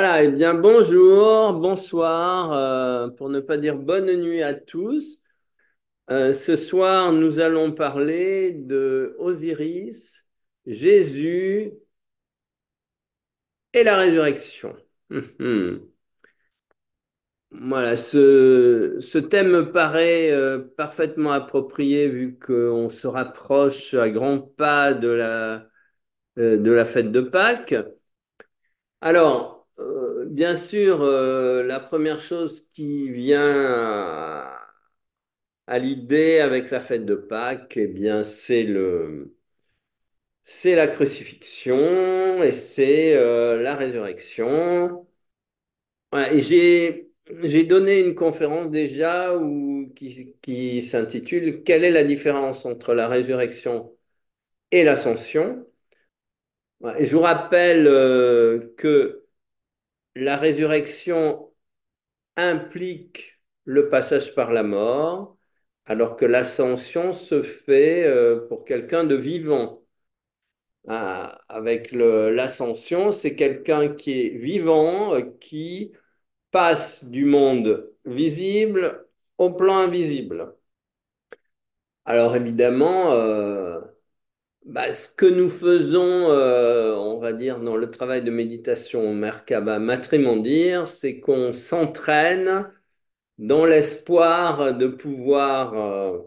Voilà, eh bien bonjour, bonsoir, pour ne pas dire bonne nuit à tous. Ce soir, nous allons parler de Osiris, Jésus et la résurrection. Mhm. Voilà, ce thème me paraît parfaitement approprié vu qu'on se rapproche à grands pas de la fête de Pâques. Alors, bien sûr, la première chose qui vient à l'idée avec la fête de Pâques, eh bien, c'est la crucifixion et c'est la résurrection. Voilà, et j'ai donné une conférence déjà qui s'intitule Quelle est la différence entre la résurrection et l'ascension? Voilà, et je vous rappelle que la résurrection implique le passage par la mort, alors que l'ascension se fait pour quelqu'un de vivant. Ah, avec l'ascension, c'est quelqu'un qui est vivant, qui passe du monde visible au plan invisible. Alors évidemment, ce que nous faisons, on va dire, dans le travail de méditation Merkaba Matrimondir, c'est qu'on s'entraîne dans l'espoir de pouvoir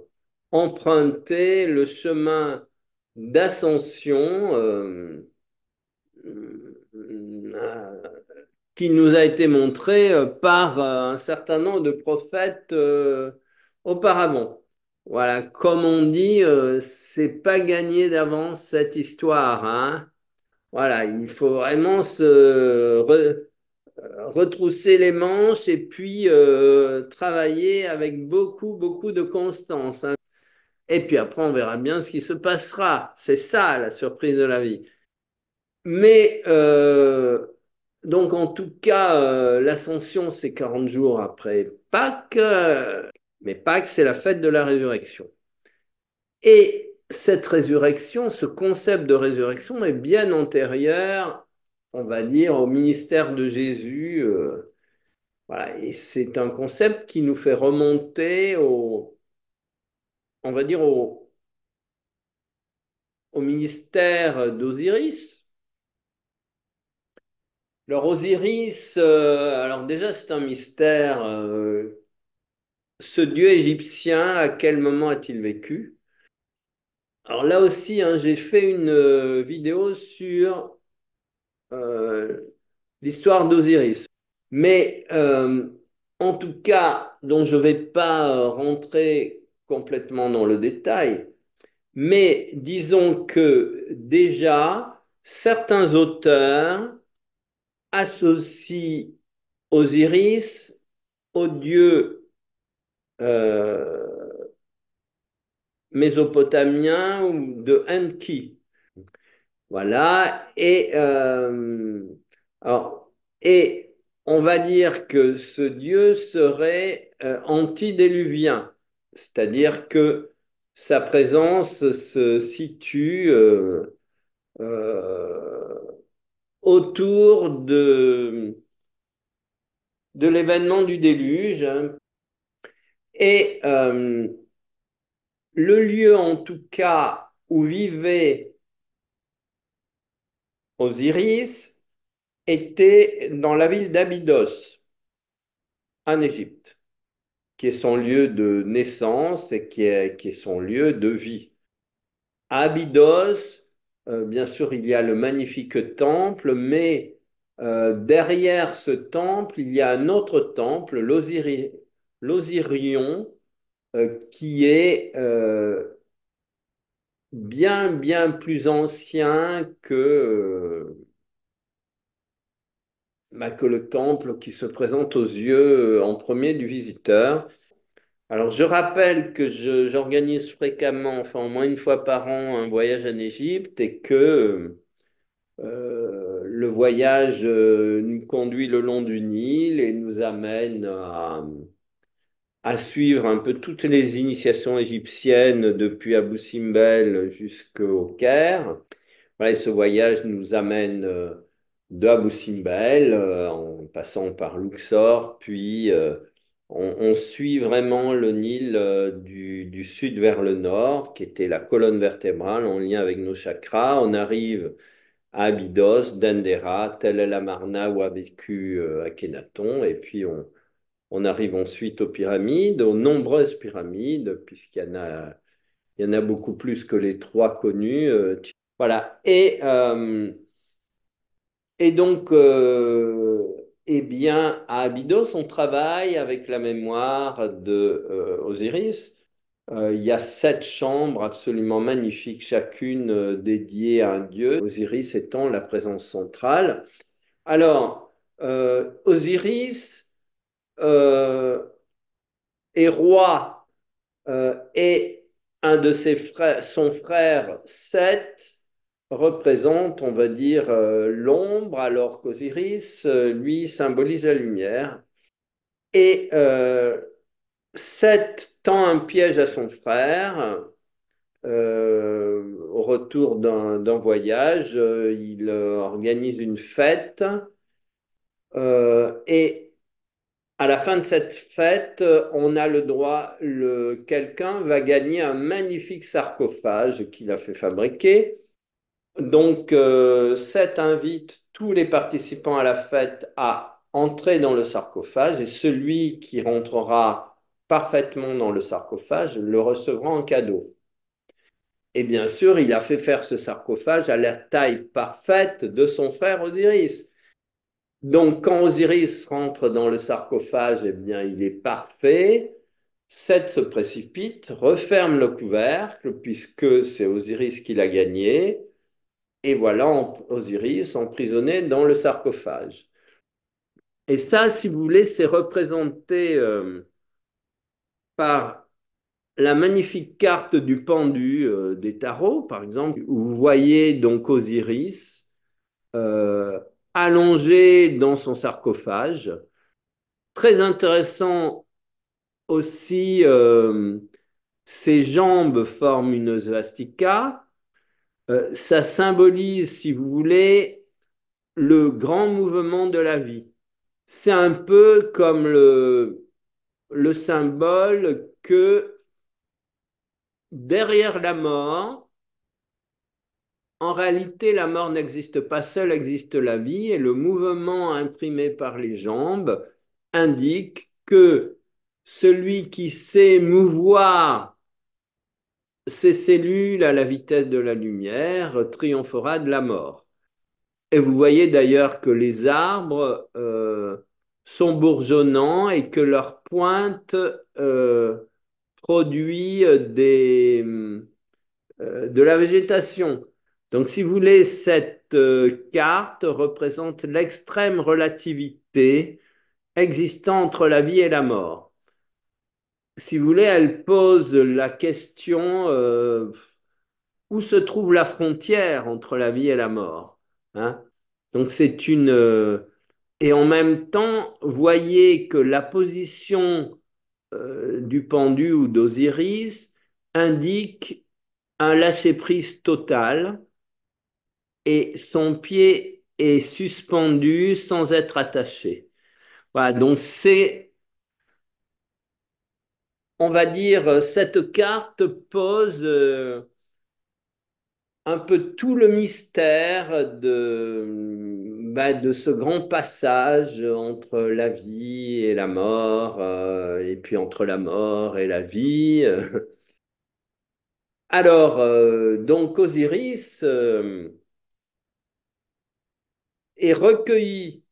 emprunter le chemin d'ascension euh, qui nous a été montré par un certain nombre de prophètes auparavant. Voilà, comme on dit, c'est pas gagné d'avance cette histoire, hein. Voilà, il faut vraiment retrousser les manches et puis travailler avec beaucoup, beaucoup de constance, hein. Et puis après, on verra bien ce qui se passera. C'est ça la surprise de la vie. Mais donc en tout cas, l'ascension, c'est 40 jours après Pâques, mais Pâques, c'est la fête de la résurrection. Et cette résurrection, ce concept de résurrection est bien antérieur, on va dire, au ministère de Jésus. Voilà, et c'est un concept qui nous fait remonter on va dire, au ministère d'Osiris. Alors Osiris, alors déjà c'est un mystère. Ce dieu égyptien, à quel moment a-t-il vécu? Alors là aussi, hein, j'ai fait une vidéo sur euh, l'histoire d'Osiris. Mais en tout cas, dont je ne vais pas rentrer complètement dans le détail, mais disons que déjà, certains auteurs associent Osiris au dieu euh, mésopotamien ou de Enki. Voilà. Alors, et on va dire que ce dieu serait antédiluvien, c'est-à-dire que sa présence se situe euh, autour de l'événement du déluge, hein. Et le lieu, en tout cas, où vivait Osiris était dans la ville d'Abydos, en Égypte, qui est son lieu de naissance et qui est son lieu de vie. À Abydos, bien sûr, il y a le magnifique temple, mais derrière ce temple, il y a un autre temple, l'Osirion, qui est bien, bien plus ancien que le temple qui se présente aux yeux en premier du visiteur. Alors, je rappelle que j'organise fréquemment, enfin au moins une fois par an, un voyage en Égypte et que le voyage nous conduit le long du Nil et nous amène à suivre un peu toutes les initiations égyptiennes depuis Abu Simbel jusqu'au Caire. Voilà, et ce voyage nous amène de Abu Simbel, en passant par Luxor, puis on suit vraiment le Nil du sud vers le nord, qui était la colonne vertébrale en lien avec nos chakras. On arrive à Abydos, Dendera, Tel El Amarna où a vécu Akhenaton, et puis on arrive ensuite aux pyramides, aux nombreuses pyramides, il y en a beaucoup plus que les trois connues. Voilà. Et donc, eh bien, à Abydos, on travaille avec la mémoire de Osiris. Il y a 7 chambres absolument magnifiques, chacune dédiée à un dieu, Osiris étant la présence centrale. Alors, Osiris euh, est roi et un de ses frères, son frère Seth, représente, on va dire, l'ombre, alors qu'Osiris, lui, symbolise la lumière. Et Seth tend un piège à son frère. Au retour d'un voyage, il organise une fête et à la fin de cette fête, on a le droit, quelqu'un va gagner un magnifique sarcophage qu'il a fait fabriquer. Donc, Seth invite tous les participants à la fête à entrer dans le sarcophage et celui qui rentrera parfaitement dans le sarcophage le recevra en cadeau. Et bien sûr, il a fait faire ce sarcophage à la taille parfaite de son frère Osiris. Donc, quand Osiris rentre dans le sarcophage, eh bien, il est parfait. Seth se précipite, referme le couvercle, puisque c'est Osiris qui l'a gagné. Et voilà Osiris emprisonné dans le sarcophage. Et ça, si vous voulez, c'est représenté par la magnifique carte du pendu des tarots, par exemple, où vous voyez donc Osiris euh, allongé dans son sarcophage. Très intéressant aussi, ses jambes forment une svastika. Ça symbolise, si vous voulez, le grand mouvement de la vie. C'est un peu comme le symbole que derrière la mort, en réalité, la mort n'existe pas seule, existe la vie, et le mouvement imprimé par les jambes indique que celui qui sait mouvoir ses cellules à la vitesse de la lumière triomphera de la mort. Et vous voyez d'ailleurs que les arbres sont bourgeonnants et que leur pointe produit de la végétation. Donc, si vous voulez, cette carte représente l'extrême relativité existant entre la vie et la mort. Si vous voulez, elle pose la question où se trouve la frontière entre la vie et la mort, hein. Donc, c'est une. Et en même temps, voyez que la position du pendu ou d'Osiris indique un lâcher-prise total et son pied est suspendu sans être attaché. Voilà, donc c'est, on va dire, cette carte pose un peu tout le mystère de ce grand passage entre la vie et la mort, et puis entre la mort et la vie. Alors, donc Osiris est recueilli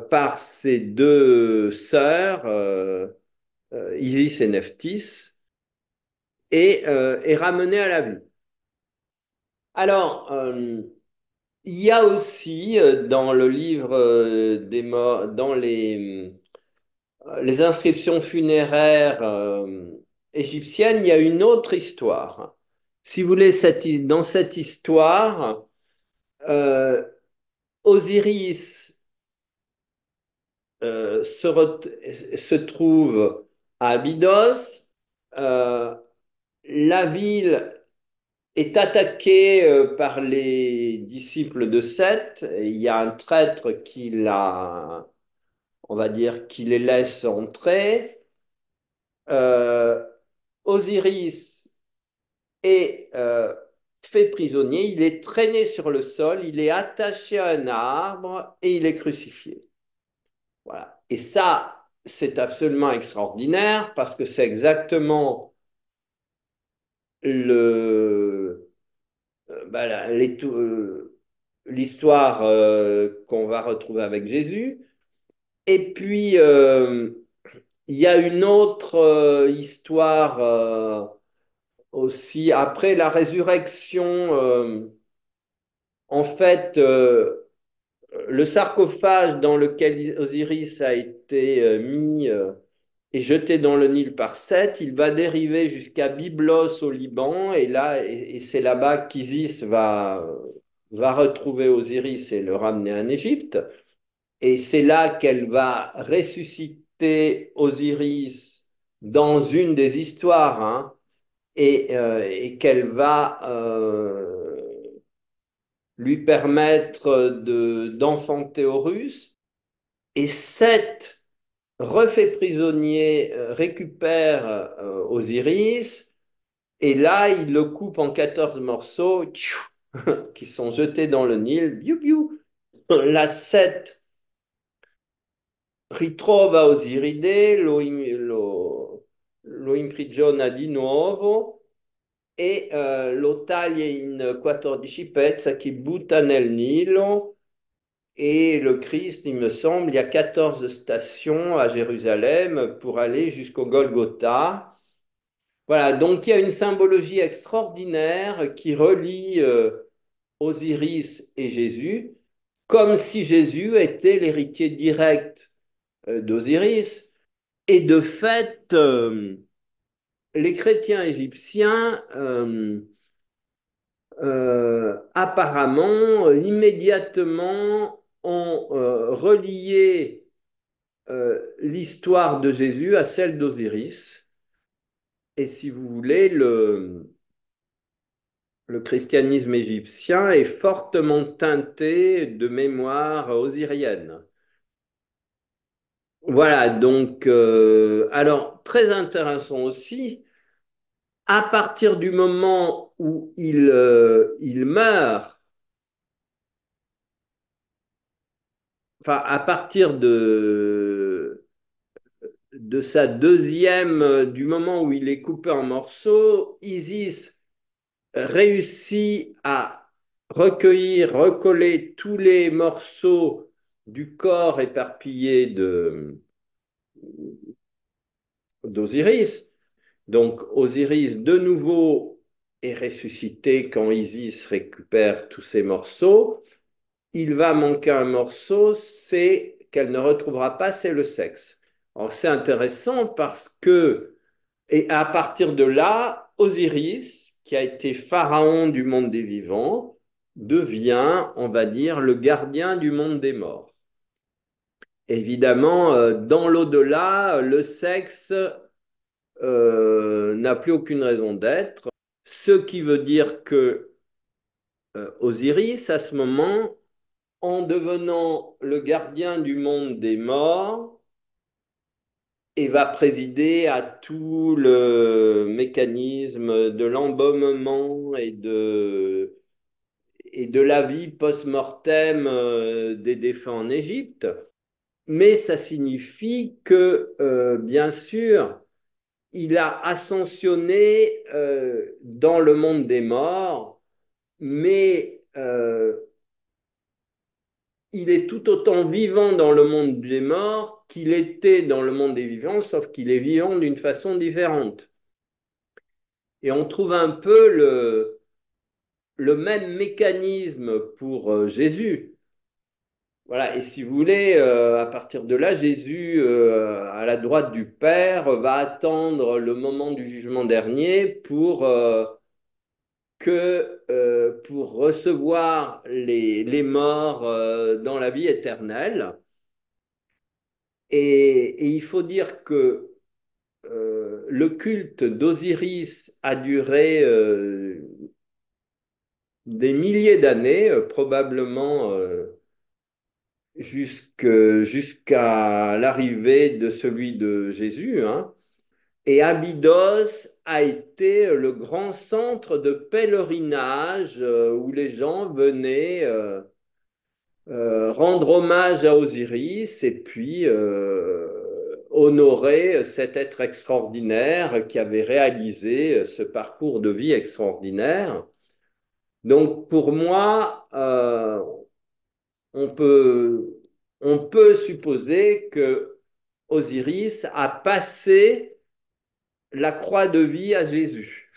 par ses deux sœurs, Isis et Nephthys, et est ramené à la vie. Alors, il y a aussi dans le livre des morts, dans les inscriptions funéraires égyptiennes, il y a une autre histoire. Si vous voulez, dans cette histoire, euh, Osiris se trouve à Abydos. Euh, la ville est attaqué par les disciples de Seth. Il y a un traître on va dire, qui les laisse entrer. Euh, Osiris est fait prisonnier, il est traîné sur le sol, il est attaché à un arbre et il est crucifié. Voilà. Et ça, c'est absolument extraordinaire parce que c'est exactement le, bah, l'histoire qu'on va retrouver avec Jésus. Et puis, il y a une autre histoire aussi. Après la résurrection, en fait, le sarcophage dans lequel Osiris a été mis et jeté dans le Nil par Seth, il va dériver jusqu'à Byblos au Liban, et là, et c'est là-bas qu'Isis va retrouver Osiris et le ramener en Égypte. Et c'est là qu'elle va ressusciter Osiris dans une des histoires, hein, et qu'elle va lui permettre d'enfanter Horus. Et Seth, refait prisonnier, récupère Osiris, et là, il le coupe en 14 morceaux qui sont jetés dans le Nil. Biou, biou. La Seth ritrova Osiride, lo imprigiona di nuovo e lo taglia in 14 pezzi che butta nel Nilo. Et le Christ, il me semble, il y a 14 stations à Jérusalem pour aller jusqu'au Golgotha. Voilà, donc il y a une symbologie extraordinaire qui relie Osiris et Jésus, comme si Jésus était l'héritier direct d'Osiris. Et de fait, les chrétiens égyptiens, apparemment, immédiatement, ont relié l'histoire de Jésus à celle d'Osiris. Et si vous voulez, le christianisme égyptien est fortement teinté de mémoire osirienne. Voilà, donc, alors, très intéressant aussi, à partir du moment où il meurt, enfin, à partir de sa deuxième, du moment où il est coupé en morceaux, Isis réussit à recueillir, recoller tous les morceaux du corps éparpillé d'Osiris. Donc Osiris, de nouveau, est ressuscité quand Isis récupère tous ces morceaux. Il va manquer un morceau, c'est qu'elle ne retrouvera pas, c'est le sexe. Alors c'est intéressant parce que, et à partir de là, Osiris, qui a été pharaon du monde des vivants, devient, on va dire, le gardien du monde des morts. Évidemment, dans l'au-delà, le sexe n'a plus aucune raison d'être, ce qui veut dire que Osiris, à ce moment, en devenant le gardien du monde des morts, et va présider à tout le mécanisme de l'embaumement et de la vie post-mortem des défunts en Égypte. Mais ça signifie que, bien sûr, il a ascensionné dans le monde des morts, mais il est tout autant vivant dans le monde des morts qu'il était dans le monde des vivants, sauf qu'il est vivant d'une façon différente. Et on trouve un peu le même mécanisme pour Jésus. Voilà, et si vous voulez, à partir de là, Jésus, à la droite du Père, va attendre le moment du jugement dernier pour recevoir les morts dans la vie éternelle. Et il faut dire que le culte d'Osiris a duré des milliers d'années, probablement jusqu'à l'arrivée de celui de Jésus, hein. Et Abydos a été le grand centre de pèlerinage où les gens venaient rendre hommage à Osiris et puis honorer cet être extraordinaire qui avait réalisé ce parcours de vie extraordinaire. Donc pour moi, on peut, on peut supposer que Osiris a passé la croix de vie à Jésus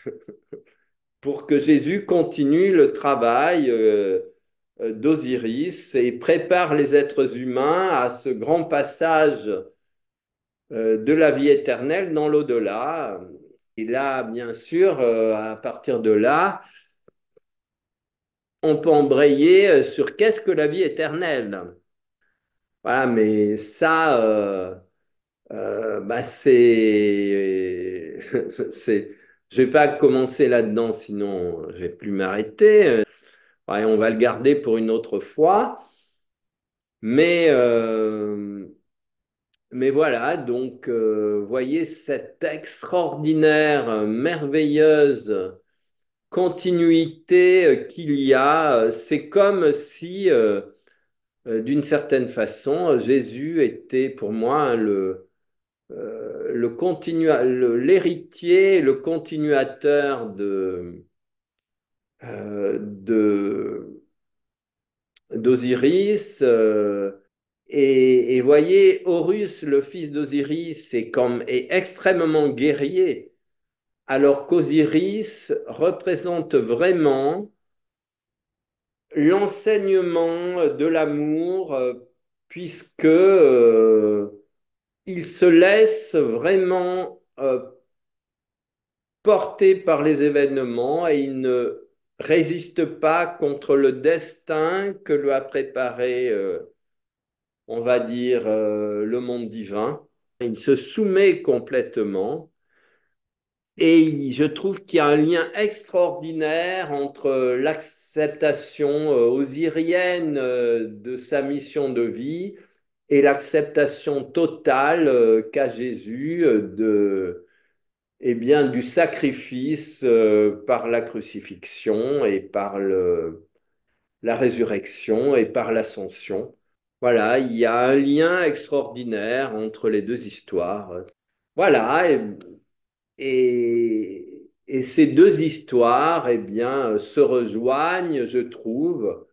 pour que Jésus continue le travail d'Osiris et prépare les êtres humains à ce grand passage de la vie éternelle dans l'au-delà. Et là, bien sûr, à partir de là, on peut embrayer sur qu'est-ce que la vie éternelle. Voilà, mais ça, bah c'est, je vais pas commencer là-dedans, sinon je vais plus m'arrêter. Ouais, on va le garder pour une autre fois. Mais, euh, mais voilà, donc, voyez cette extraordinaire, merveilleuse continuité qu'il y a. C'est comme si, d'une certaine façon, Jésus était pour moi hein, l'héritier, le continuateur d'Osiris. Et voyez, Horus, le fils d'Osiris, est extrêmement guerrier, alors qu'Osiris représente vraiment l'enseignement de l'amour, puisque il se laisse vraiment porter par les événements et il ne résiste pas contre le destin que lui a préparé, on va dire, le monde divin. Il se soumet complètement. Et je trouve qu'il y a un lien extraordinaire entre l'acceptation osirienne de sa mission de vie et l'acceptation totale qu'a Jésus eh bien, du sacrifice par la crucifixion et par la résurrection et par l'ascension. Voilà, il y a un lien extraordinaire entre les deux histoires. Voilà, et ces deux histoires, eh bien, se rejoignent, je trouve,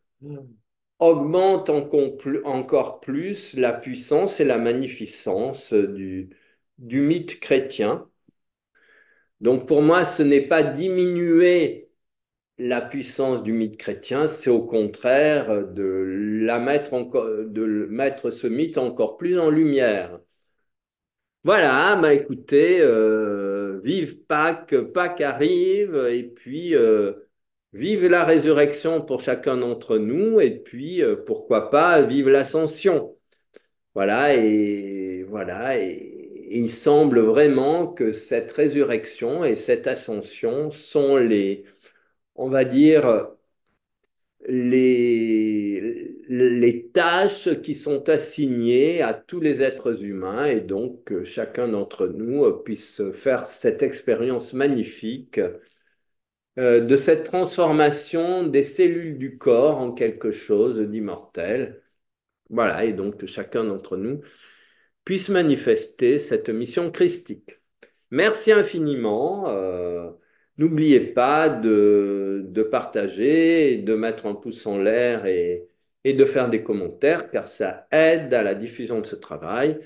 augmentent encore plus la puissance et la magnificence du mythe chrétien. Donc pour moi, ce n'est pas diminuer la puissance du mythe chrétien, c'est au contraire de mettre ce mythe encore plus en lumière. Voilà, bah écoutez, vive Pâques, Pâques arrive, et puis vive la résurrection pour chacun d'entre nous, et puis pourquoi pas, vive l'ascension. Voilà, et il semble vraiment que cette résurrection et cette ascension sont on va dire, les tâches qui sont assignées à tous les êtres humains et donc que chacun d'entre nous puisse faire cette expérience magnifique de cette transformation des cellules du corps en quelque chose d'immortel. Voilà, et donc que chacun d'entre nous puisse manifester cette mission christique. Merci infiniment. N'oubliez pas de partager, de mettre un pouce en l'air et de faire des commentaires car ça aide à la diffusion de ce travail.